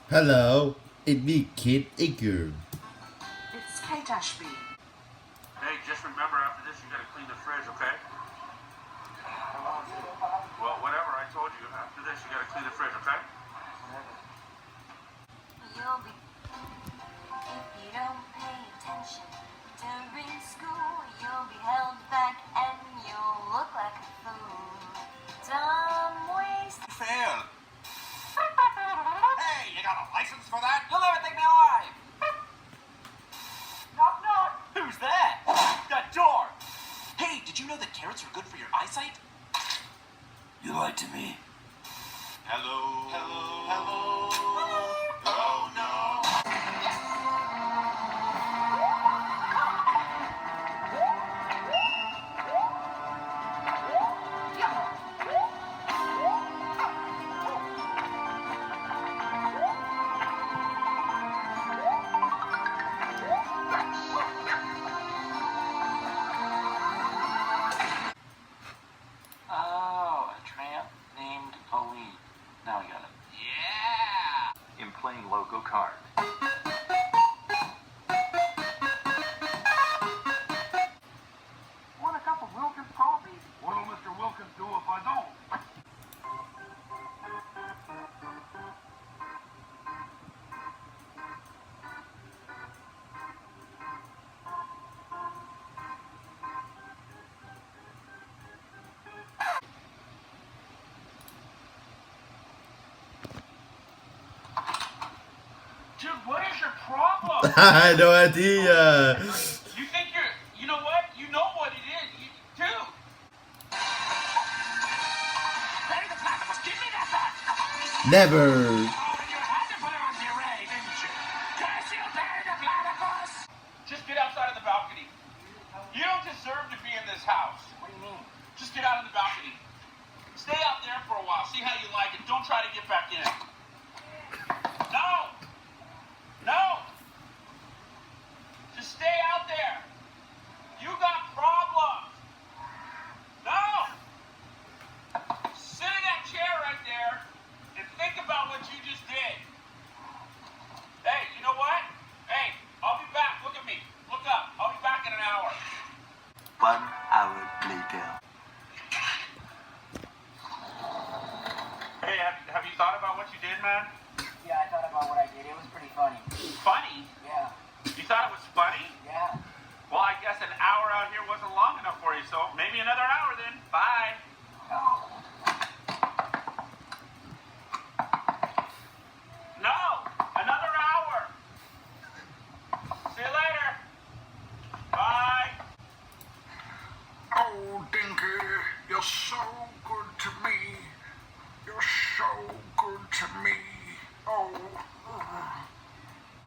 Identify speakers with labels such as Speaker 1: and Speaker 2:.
Speaker 1: Hello, it's me, Kid Iker.
Speaker 2: It's Kate Ashby.
Speaker 3: Hey, just remember after this you gotta clean the fridge, okay? Well, whatever I told you, after this you gotta clean the fridge, okay?
Speaker 4: You'll be, if you don't pay attention during school, you'll be held back and you'll look like a fool. Dumb waste.
Speaker 5: Fail. Hey, you got a license for that? You'll never take me alive. Knock, knock. Who's that? That door. Hey, did you know that carrots are good for your eyesight? You lied to me. Hello. Hello. Hello. Oh, no. Oh, a tramp named Pauline. Now I got it. Yeah! In plain logo card.
Speaker 3: Want a cup of Wilkins coffee? What'll Mr. Wilkins do if I don't? Dude, what is your problem?
Speaker 1: I had no idea.
Speaker 3: You think you know what? You know what it is. Dude.
Speaker 5: Barry the Platypus, give me that back!
Speaker 1: Never.
Speaker 5: Oh, and you had to put it on delay, didn't you? Curse you, Barry the Platypus!
Speaker 3: Just get outside of the balcony. You don't deserve to be in this house.
Speaker 5: What do you mean?
Speaker 3: Just get out on the balcony. Stay out there for a while. See how you like it. Don't try to get back in. No! No! Just stay out there. You got problems. No! Sit in that chair right there and think about what you just did. Hey, you know what? Hey, I'll be back. Look at me. Look up. I'll be back in an hour.
Speaker 5: 1 hour later.
Speaker 3: Hey, have you thought about what you did, man?
Speaker 6: Yeah, I thought about what I did. It was pretty funny.
Speaker 3: Funny?
Speaker 6: Yeah,
Speaker 3: You thought it was funny?
Speaker 6: yeah.
Speaker 3: Well, I guess an hour out here wasn't long enough for you, so maybe another hour then. Bye. No, another hour. See you later. Bye.
Speaker 7: Oh, Dinky, you're so good to me. You're so good to me. Oh.